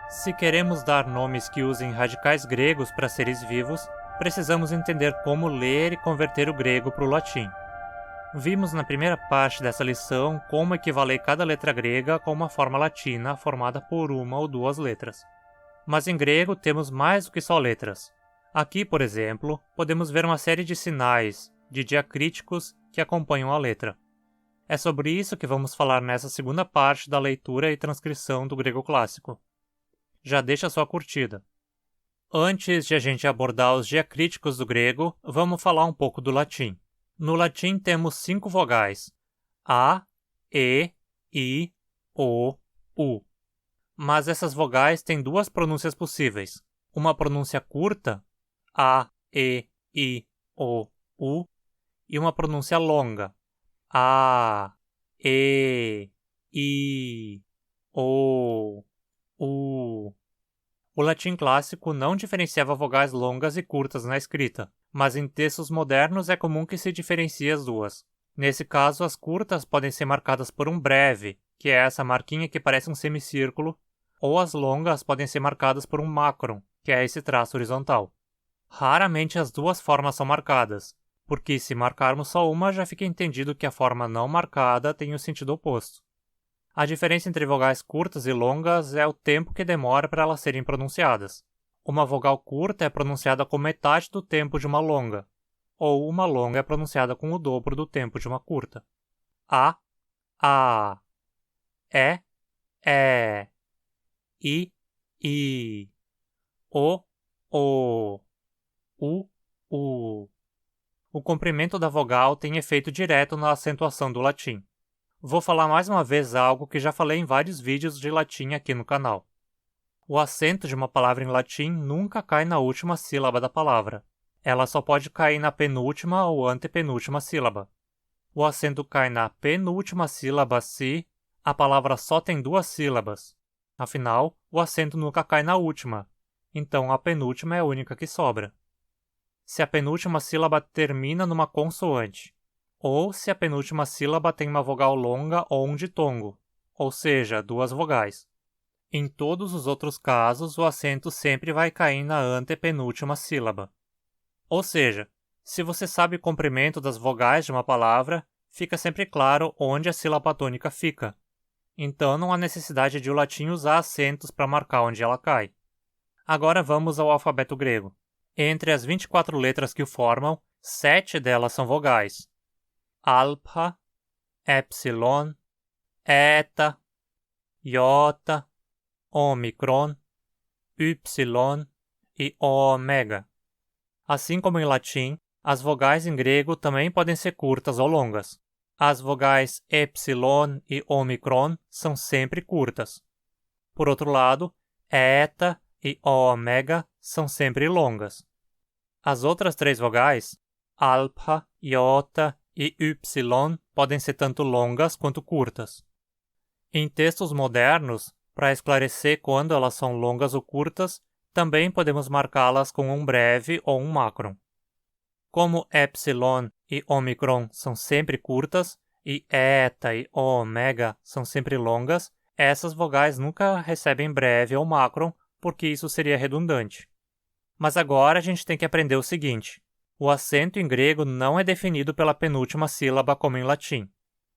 Se queremos dar nomes que usem radicais gregos para seres vivos, precisamos entender como ler e converter o grego para o latim. Vimos na primeira parte dessa lição como equivaler cada letra grega com uma forma latina formada por uma ou duas letras. Mas em grego temos mais do que só letras. Aqui, por exemplo, podemos ver uma série de sinais, de diacríticos, que acompanham a letra. É sobre isso que vamos falar nessa segunda parte da leitura e transcrição do grego clássico. Já deixa sua curtida. Antes de a gente abordar os diacríticos do grego, vamos falar um pouco do latim. No latim temos 5 vogais: A, E, I, O, U. Mas essas vogais têm 2 pronúncias possíveis. Uma pronúncia curta, A, E, I, O, U, e uma pronúncia longa, A, E, I, O, U. O latim clássico não diferenciava vogais longas e curtas na escrita, mas em textos modernos é comum que se diferencie as duas. Nesse caso, as curtas podem ser marcadas por um breve, que é essa marquinha que parece um semicírculo, ou as longas podem ser marcadas por um macron, que é esse traço horizontal. Raramente as duas formas são marcadas, porque se marcarmos só uma já fica entendido que a forma não marcada tem o sentido oposto. A diferença entre vogais curtas e longas é o tempo que demora para elas serem pronunciadas. Uma vogal curta é pronunciada com metade do tempo de uma longa, ou uma longa é pronunciada com o dobro do tempo de uma curta. A, E, I, O, U. O comprimento da vogal tem efeito direto na acentuação do latim. Vou falar mais uma vez algo que já falei em vários vídeos de latim aqui no canal. O acento de uma palavra em latim nunca cai na última sílaba da palavra. Ela só pode cair na penúltima ou antepenúltima sílaba. O acento cai na penúltima sílaba se a palavra só tem 2 sílabas. Afinal, o acento nunca cai na última, então a penúltima é a única que sobra. Se a penúltima sílaba termina numa consoante, ou se a penúltima sílaba tem uma vogal longa ou um ditongo, ou seja, 2 vogais. Em todos os outros casos, o acento sempre vai cair na antepenúltima sílaba. Ou seja, se você sabe o comprimento das vogais de uma palavra, fica sempre claro onde a sílaba tônica fica. Então não há necessidade de o latim usar acentos para marcar onde ela cai. Agora vamos ao alfabeto grego. Entre as 24 letras que o formam, 7 delas são vogais: alpha, epsilon, eta, iota, omicron, y e ômega. Assim como em latim, as vogais em grego também podem ser curtas ou longas. As vogais epsilon e omicron são sempre curtas. Por outro lado, eta e ômega são sempre longas. As outras 3 vogais, alpha, iota e y, podem ser tanto longas quanto curtas. Em textos modernos, para esclarecer quando elas são longas ou curtas, também podemos marcá-las com um breve ou um macron. Como epsilon e omicron são sempre curtas e eta e ômega são sempre longas, essas vogais nunca recebem breve ou macron, porque isso seria redundante. Mas agora a gente tem que aprender o seguinte: o acento em grego não é definido pela penúltima sílaba como em latim.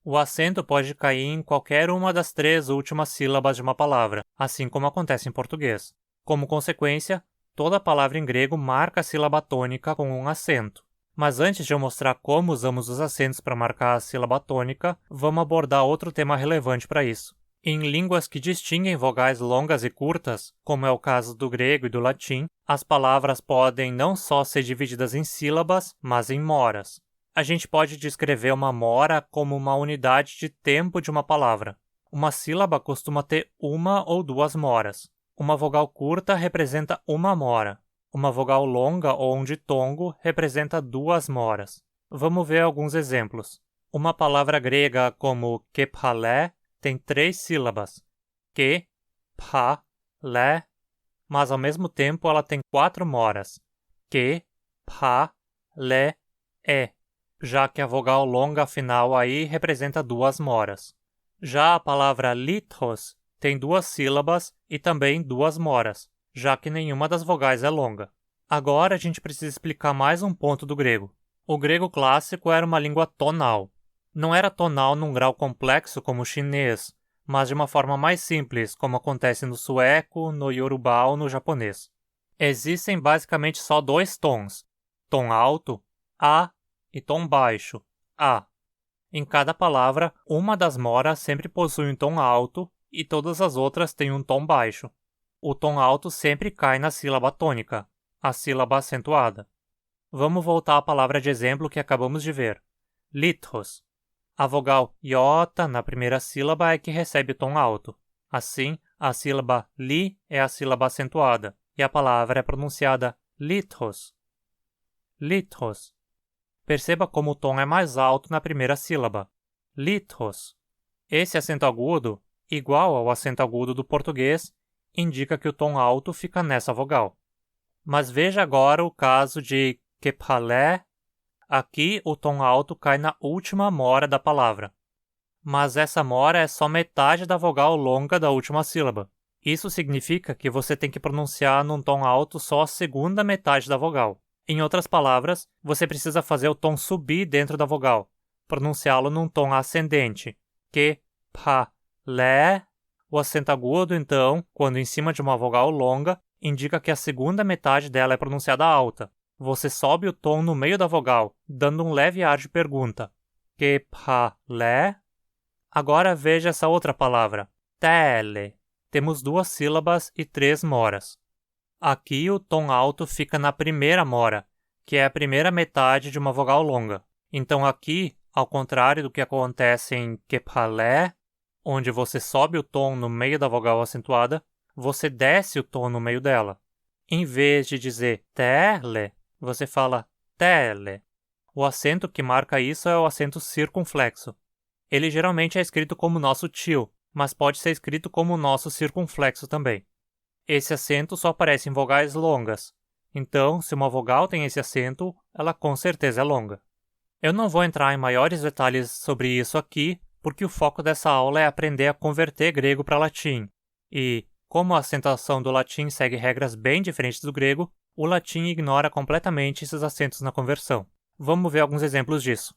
O acento pode cair em qualquer uma das 3 últimas sílabas de uma palavra, assim como acontece em português. Como consequência, toda palavra em grego marca a sílaba tônica com um acento. Mas antes de eu mostrar como usamos os acentos para marcar a sílaba tônica, vamos abordar outro tema relevante para isso. Em línguas que distinguem vogais longas e curtas, como é o caso do grego e do latim, as palavras podem não só ser divididas em sílabas, mas em moras. A gente pode descrever uma mora como uma unidade de tempo de uma palavra. Uma sílaba costuma ter 1 ou 2 moras. Uma vogal curta representa 1 mora. Uma vogal longa ou um ditongo representa 2 moras. Vamos ver alguns exemplos. Uma palavra grega como kephalé tem 3 sílabas, que, pha, lé, mas ao mesmo tempo ela tem 4 moras, que, pha, lé, é, já que a vogal longa final aí representa 2 moras. Já a palavra lithos tem 2 sílabas e também 2 moras, já que nenhuma das vogais é longa. Agora a gente precisa explicar mais um ponto do grego. O grego clássico era uma língua tonal. Não era tonal num grau complexo como o chinês, mas de uma forma mais simples, como acontece no sueco, no iorubá ou no japonês. Existem basicamente só 2 tons, tom alto, A, e tom baixo, A. Em cada palavra, uma das moras sempre possui um tom alto e todas as outras têm um tom baixo. O tom alto sempre cai na sílaba tônica, a sílaba acentuada. Vamos voltar à palavra de exemplo que acabamos de ver. Lithos. A vogal iota na primeira sílaba é que recebe o tom alto. Assim, a sílaba li é a sílaba acentuada, e a palavra é pronunciada lithos. Lithos. Perceba como o tom é mais alto na primeira sílaba. Lithos. Esse acento agudo, igual ao acento agudo do português, indica que o tom alto fica nessa vogal. Mas veja agora o caso de kephalé. Aqui o tom alto cai na última mora da palavra. Mas essa mora é só metade da vogal longa da última sílaba. Isso significa que você tem que pronunciar num tom alto só a segunda metade da vogal. Em outras palavras, você precisa fazer o tom subir dentro da vogal, pronunciá-lo num tom ascendente. Lé. O acento agudo, então, quando em cima de uma vogal longa, indica que a segunda metade dela é pronunciada alta. Você sobe o tom no meio da vogal, dando um leve ar de pergunta. Lé. Agora veja essa outra palavra. Tele. Temos 2 sílabas e 3 moras. Aqui o tom alto fica na primeira mora, que é a primeira metade de uma vogal longa. Então aqui, ao contrário do que acontece em kephalé, onde você sobe o tom no meio da vogal acentuada, você desce o tom no meio dela. Em vez de dizer tele, você fala tele. O acento que marca isso é o acento circunflexo. Ele geralmente é escrito como nosso tio, mas pode ser escrito como nosso circunflexo também. Esse acento só aparece em vogais longas. Então, se uma vogal tem esse acento, ela com certeza é longa. Eu não vou entrar em maiores detalhes sobre isso aqui, porque o foco dessa aula é aprender a converter grego para latim. E, como a acentuação do latim segue regras bem diferentes do grego, o latim ignora completamente esses acentos na conversão. Vamos ver alguns exemplos disso.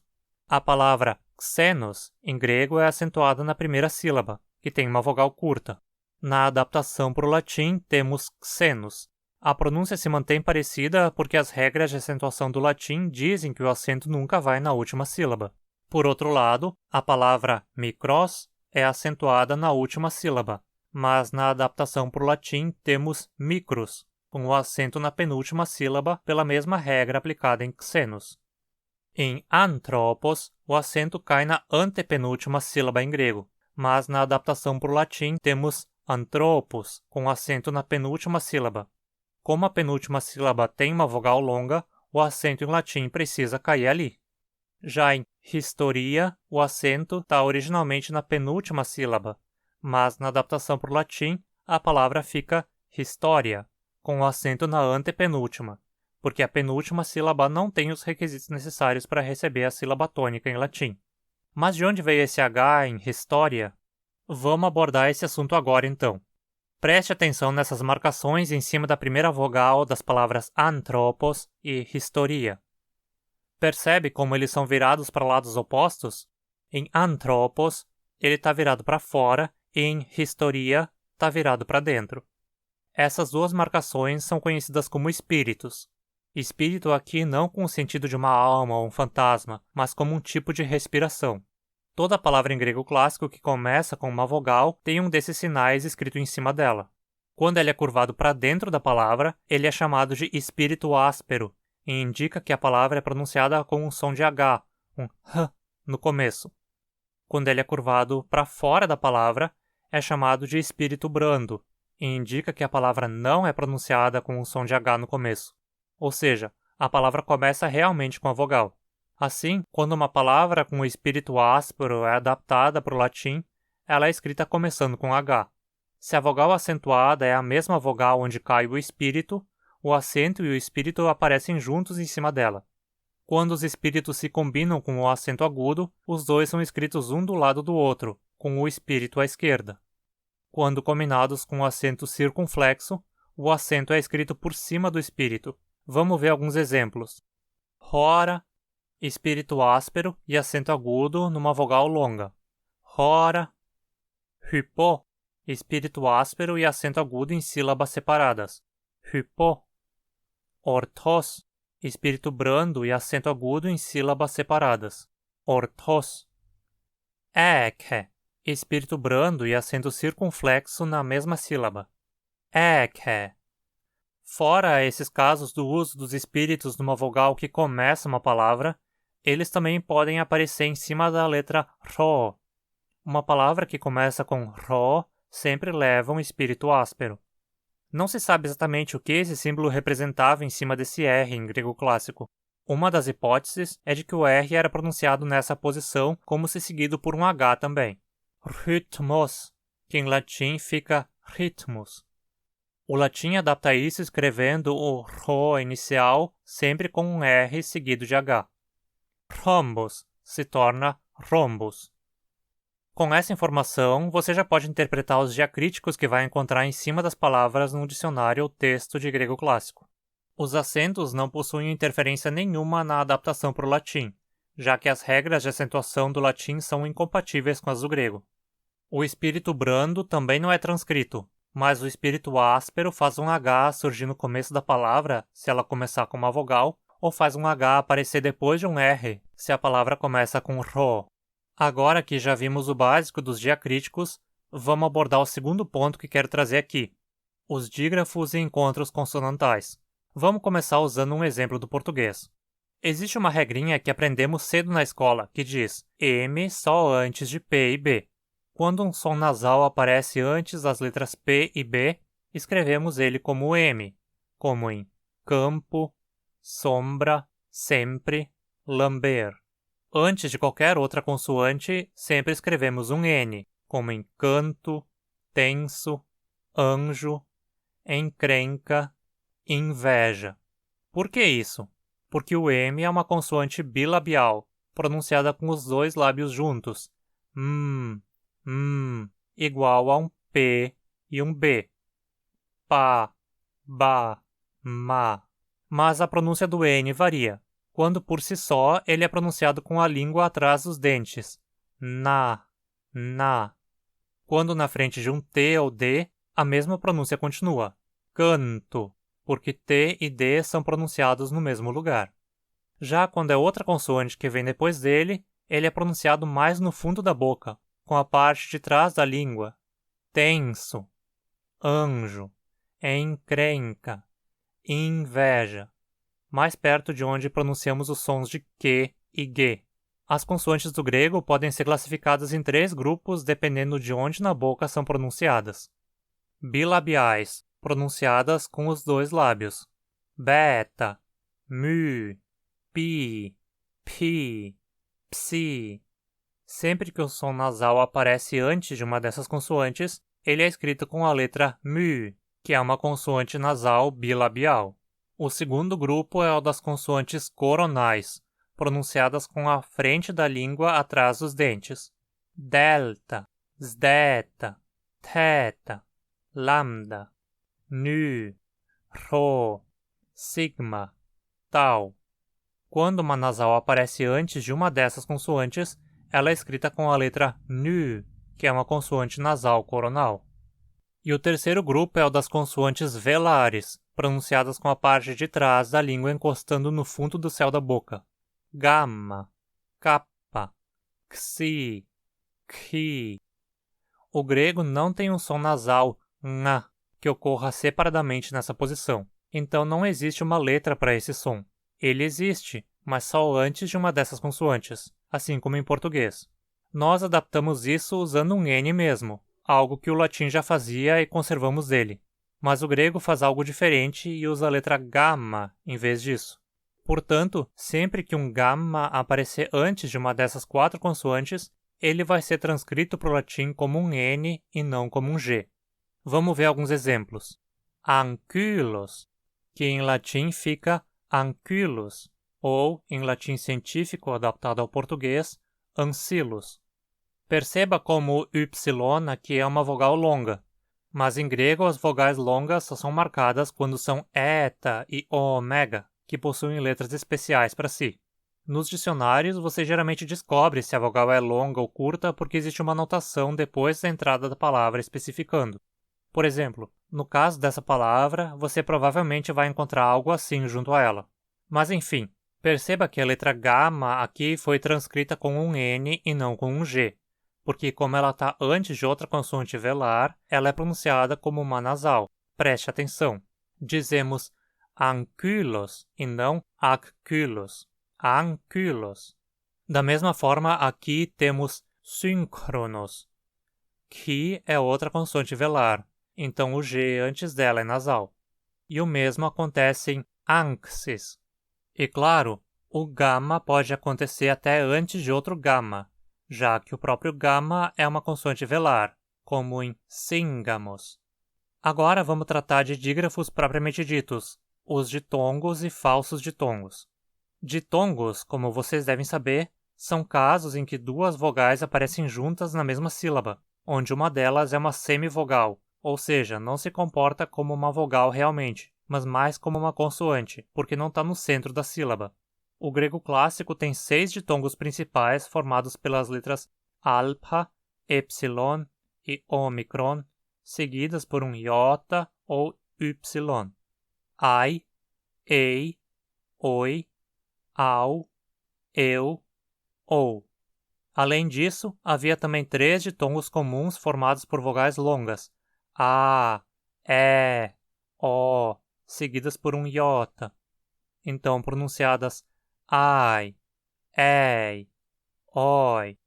A palavra xenos, em grego, é acentuada na primeira sílaba, que tem uma vogal curta. Na adaptação para o latim, temos xenos. A pronúncia se mantém parecida porque as regras de acentuação do latim dizem que o acento nunca vai na última sílaba. Por outro lado, a palavra mikros é acentuada na última sílaba, mas na adaptação para o latim temos micros, com o acento na penúltima sílaba pela mesma regra aplicada em xenos. Em anthropos, o acento cai na antepenúltima sílaba em grego, mas na adaptação para o latim temos anthropos, com acento na penúltima sílaba. Como a penúltima sílaba tem uma vogal longa, o acento em latim precisa cair ali. Já em historia, o acento está originalmente na penúltima sílaba, mas na adaptação para o latim, a palavra fica história, com o acento na antepenúltima, porque a penúltima sílaba não tem os requisitos necessários para receber a sílaba tônica em latim. Mas de onde veio esse H em história? Vamos abordar esse assunto agora então. Preste atenção nessas marcações em cima da primeira vogal das palavras anthropos e historia. Percebe como eles são virados para lados opostos? Em anthropos, ele está virado para fora e em historia está virado para dentro. Essas 2 marcações são conhecidas como espíritos. Espírito aqui não com o sentido de uma alma ou um fantasma, mas como um tipo de respiração. Toda palavra em grego clássico que começa com uma vogal tem um desses sinais escrito em cima dela. Quando ele é curvado para dentro da palavra, ele é chamado de espírito áspero, e indica que a palavra é pronunciada com um som de H, um H, no começo. Quando ele é curvado para fora da palavra, é chamado de espírito brando, e indica que a palavra não é pronunciada com um som de H no começo. Ou seja, a palavra começa realmente com a vogal. Assim, quando uma palavra com o espírito áspero é adaptada para o latim, ela é escrita começando com H. Se a vogal acentuada é a mesma vogal onde cai o espírito, o acento e o espírito aparecem juntos em cima dela. Quando os espíritos se combinam com o acento agudo, os dois são escritos um do lado do outro, com o espírito à esquerda. Quando combinados com o acento circunflexo, o acento é escrito por cima do espírito. Vamos ver alguns exemplos. Hora, espírito áspero e acento agudo numa vogal longa. Hora. Hypo, espírito áspero e acento agudo em sílabas separadas. Hypo. Orthos, espírito brando e acento agudo em sílabas separadas. Orthos. Ekhe, espírito brando e acento circunflexo na mesma sílaba. Ekhe. Fora esses casos do uso dos espíritos numa vogal que começa uma palavra, eles também podem aparecer em cima da letra Ro. Uma palavra que começa com Ro sempre leva um espírito áspero. Não se sabe exatamente o que esse símbolo representava em cima desse R em grego clássico. Uma das hipóteses é de que o R era pronunciado nessa posição como se seguido por um H também. Rhythmos, que em latim fica ritmos. O latim adapta isso escrevendo o Rho inicial sempre com um R seguido de H. Rhombus se torna rhombus. Com essa informação, você já pode interpretar os diacríticos que vai encontrar em cima das palavras num dicionário ou texto de grego clássico. Os acentos não possuem interferência nenhuma na adaptação para o latim, já que as regras de acentuação do latim são incompatíveis com as do grego. O espírito brando também não é transcrito, mas o espírito áspero faz um H surgir no começo da palavra se ela começar com uma vogal, ou faz um H aparecer depois de um R se a palavra começa com Rho. Agora que já vimos o básico dos diacríticos, vamos abordar o segundo ponto que quero trazer aqui: os dígrafos e encontros consonantais. Vamos começar usando um exemplo do português. Existe uma regrinha que aprendemos cedo na escola, que diz M só antes de P e B. Quando um som nasal aparece antes das letras P e B, escrevemos ele como M, como em campo, sombra, sempre, lamber. Antes de qualquer outra consoante, sempre escrevemos um N, como em canto, tenso, anjo, encrenca, inveja. Por que isso? Porque o M é uma consoante bilabial, pronunciada com os dois lábios juntos. Igual a um P e um B. Pá, ba, ma. Mas a pronúncia do N varia. Quando por si só ele é pronunciado com a língua atrás dos dentes. Na, na. Quando na frente de um T ou D, a mesma pronúncia continua. Canto, porque T e D são pronunciados no mesmo lugar. Já quando é outra consoante que vem depois dele, ele é pronunciado mais no fundo da boca, com a parte de trás da língua. Tenso, anjo, encrenca, inveja. Mais perto de onde pronunciamos os sons de Q e G. As consoantes do grego podem ser classificadas em 3 grupos dependendo de onde na boca são pronunciadas. Bilabiais, pronunciadas com os 2 lábios. Beta, mu, pi, pi, psi. Sempre que o som nasal aparece antes de uma dessas consoantes, ele é escrito com a letra mu, que é uma consoante nasal bilabial. O segundo grupo é o das consoantes coronais, pronunciadas com a frente da língua atrás dos dentes. Delta, zdeta, theta, lambda, nu, rho, sigma, tau. Quando uma nasal aparece antes de uma dessas consoantes, ela é escrita com a letra nu, que é uma consoante nasal coronal. E o terceiro grupo é o das consoantes velares, pronunciadas com a parte de trás da língua encostando no fundo do céu da boca. Gamma, kappa, xi, chi. O grego não tem um som nasal, nga, que ocorra separadamente nessa posição. Então não existe uma letra para esse som. Ele existe, mas só antes de uma dessas consoantes, assim como em português. Nós adaptamos isso usando um N mesmo, algo que o latim já fazia e conservamos dele. Mas o grego faz algo diferente e usa a letra gamma em vez disso. Portanto, sempre que um gamma aparecer antes de uma dessas 4 consoantes, ele vai ser transcrito para o latim como um N e não como um G. Vamos ver alguns exemplos. Ankylos, que em latim fica ankylus, ou, em latim científico adaptado ao português, ancylus. Perceba como o Y aqui é uma vogal longa, mas em grego as vogais longas só são marcadas quando são eta e ômega, que possuem letras especiais para si. Nos dicionários, você geralmente descobre se a vogal é longa ou curta porque existe uma anotação depois da entrada da palavra especificando. Por exemplo, no caso dessa palavra, você provavelmente vai encontrar algo assim junto a ela. Mas enfim, perceba que a letra gama aqui foi transcrita com um N e não com um G, porque como ela está antes de outra consoante velar, ela é pronunciada como uma nasal. Preste atenção. Dizemos ankylos e não akkylos. Ankylos. Da mesma forma, aqui temos síncronos, que é outra consoante velar, então o G antes dela é nasal. E o mesmo acontece em anxis. E claro, o gama pode acontecer até antes de outro gama, já que o próprio gama é uma consoante velar, como em síngamos. Agora vamos tratar de dígrafos propriamente ditos, os ditongos e falsos ditongos. Ditongos, como vocês devem saber, são casos em que duas vogais aparecem juntas na mesma sílaba, onde uma delas é uma semivogal, ou seja, não se comporta como uma vogal realmente, mas mais como uma consoante, porque não está no centro da sílaba. O grego clássico tem 6 ditongos principais formados pelas letras alpha, epsilon e ômicron, seguidas por um iota ou y. Ai, ei, oi, au, eu, ou. Além disso, havia também 3 ditongos comuns formados por vogais longas, a, é, o, seguidas por um iota. Então pronunciadas ai, ei, oi.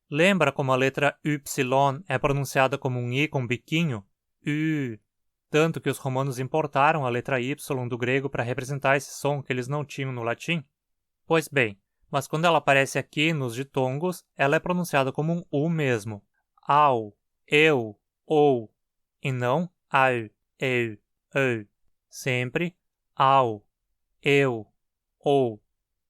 Lembra como a letra Y é pronunciada como um I com biquinho? Y. Tanto que os romanos importaram a letra Y do grego para representar esse som que eles não tinham no latim? Pois bem, mas quando ela aparece aqui nos ditongos, ela é pronunciada como um U mesmo. Au, eu, ou, e não au, eu, ou. Sempre au, eu, ou.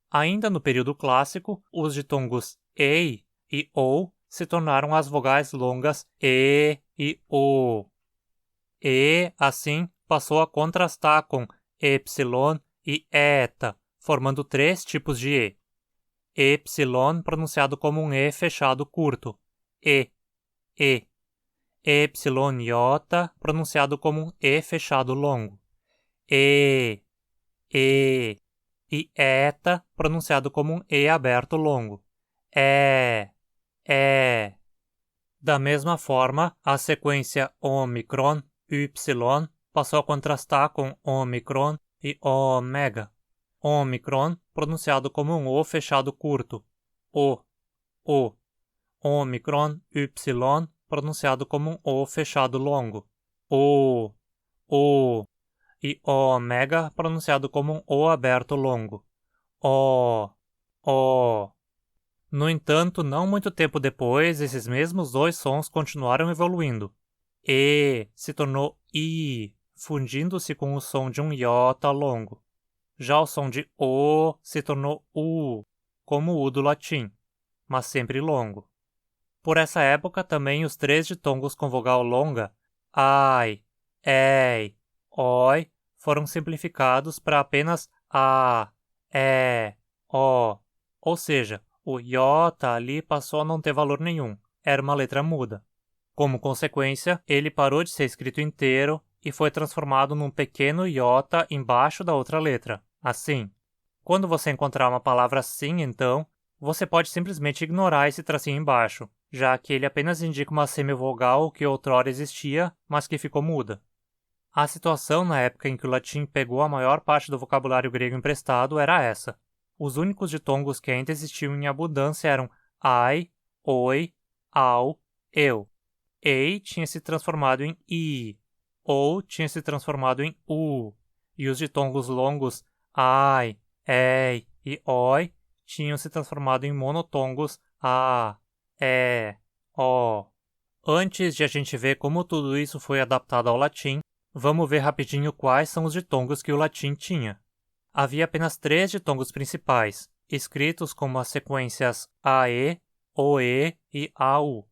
Ainda no período clássico, os ditongos ei e ou se tornaram as vogais longas e o. E, assim, passou a contrastar com epsilon e eta, formando 3 tipos de E. Epsilon pronunciado como um E fechado curto, E. Epsilon iota pronunciado como um E fechado longo, E. E eta pronunciado como um E aberto longo, É. Da mesma forma, a sequência ômicron, Y, passou a contrastar com ômicron e ômega. Ômicron, pronunciado como um O fechado curto, O. Ômicron, Y, pronunciado como um O fechado longo, O. E ômega, pronunciado como um O aberto longo, O. No entanto, não muito tempo depois, esses mesmos 2 sons continuaram evoluindo. E se tornou I, fundindo-se com o som de um iota longo. Já o som de O se tornou U, como o U do latim, mas sempre longo. Por essa época, também os 3 ditongos com vogal longa, ai, ei, oi, foram simplificados para apenas a, o, ou seja, o iota ali passou a não ter valor nenhum, era uma letra muda. Como consequência, ele parou de ser escrito inteiro e foi transformado num pequeno iota embaixo da outra letra, assim. Quando você encontrar uma palavra assim, então, você pode simplesmente ignorar esse tracinho embaixo, já que ele apenas indica uma semivogal que outrora existia, mas que ficou muda. A situação na época em que o latim pegou a maior parte do vocabulário grego emprestado era essa. Os únicos ditongos que ainda existiam em abundância eram ai, oi, au, eu. Ei tinha se transformado em I, ou tinha se transformado em U, e os ditongos longos ai, ei e oi tinham se transformado em monotongos a, o. Antes de a gente ver como tudo isso foi adaptado ao latim, vamos ver rapidinho quais são os ditongos que o latim tinha. Havia apenas 3 ditongos principais, escritos como as sequências AE, OE e AU.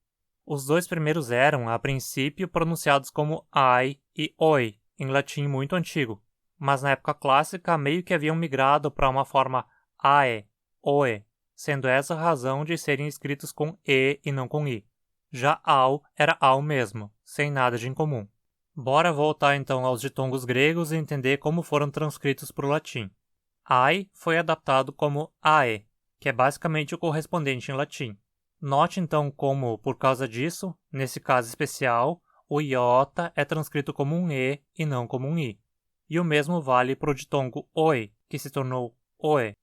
Os dois primeiros eram, a princípio, pronunciados como AI e OI, em latim muito antigo, mas na época clássica meio que haviam migrado para uma forma AE, OE, sendo essa a razão de serem escritos com E e não com I. Já AU era AU mesmo, sem nada de incomum. Bora voltar então aos ditongos gregos e entender como foram transcritos para o latim. Ai foi adaptado como AE, que é basicamente o correspondente em latim. Note então como, por causa disso, nesse caso especial, o iota é transcrito como um E e não como um I. E o mesmo vale para o ditongo OI, que se tornou OE.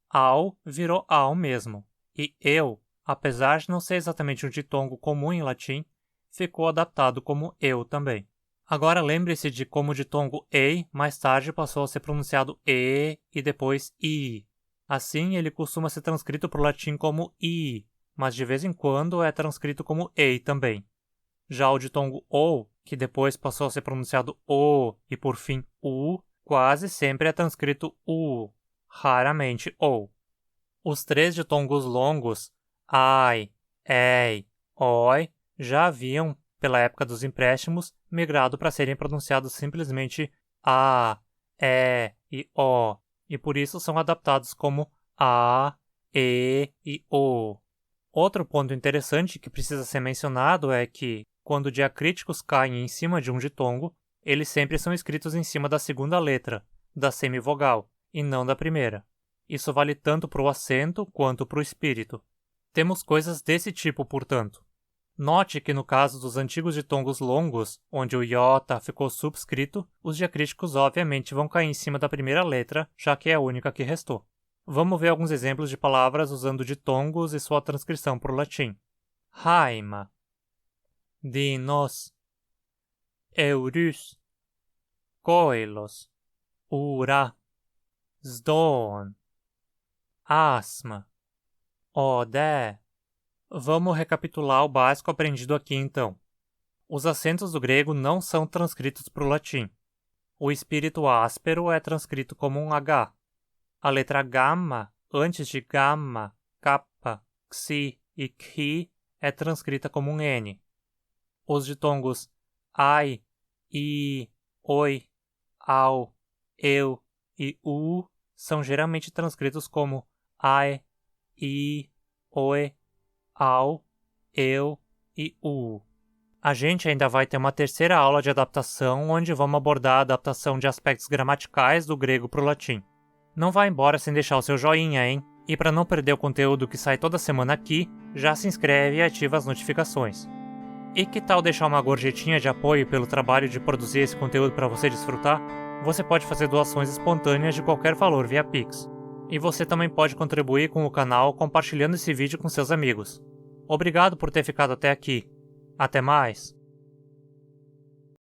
AU virou AU mesmo, e eu, apesar de não ser exatamente um ditongo comum em latim, ficou adaptado como eu também. Agora lembre-se de como o ditongo EI mais tarde passou a ser pronunciado E e depois I. Assim, ele costuma ser transcrito para o latim como I, mas de vez em quando é transcrito como EI também. Já o ditongo OU, que depois passou a ser pronunciado O e por fim U, quase sempre é transcrito U, raramente OU. Os três ditongos longos, AI, EI, OI, já haviam, pela época dos empréstimos, migrado para serem pronunciados simplesmente A, E e O, e por isso são adaptados como A, E e O. Outro ponto interessante que precisa ser mencionado é que, quando diacríticos caem em cima de um ditongo, eles sempre são escritos em cima da segunda letra, da semivogal, e não da primeira. Isso vale tanto para o acento quanto para o espírito. Temos coisas desse tipo, portanto. Note que no caso dos antigos ditongos longos, onde o iota ficou subscrito, os diacríticos obviamente vão cair em cima da primeira letra, já que é a única que restou. Vamos ver alguns exemplos de palavras usando ditongos e sua transcrição para o latim. Haima, dinos, eurus, koilos, ura, sdon, asma, ode. Vamos recapitular o básico aprendido aqui então. Os acentos do grego não são transcritos para o latim. O espírito áspero é transcrito como um H. A letra gamma, antes de gamma, kappa, xi e chi, é transcrita como um N. Os ditongos ai, i, oi, au, eu e u são geralmente transcritos como ai, i, oi, au, eu e u. A gente ainda vai ter uma terceira aula de adaptação, onde vamos abordar a adaptação de aspectos gramaticais do grego para o latim. Não vá embora sem deixar o seu joinha, hein? E para não perder o conteúdo que sai toda semana aqui, já se inscreve e ativa as notificações. E que tal deixar uma gorjetinha de apoio pelo trabalho de produzir esse conteúdo para você desfrutar? Você pode fazer doações espontâneas de qualquer valor via Pix. E você também pode contribuir com o canal compartilhando esse vídeo com seus amigos. Obrigado por ter ficado até aqui. Até mais!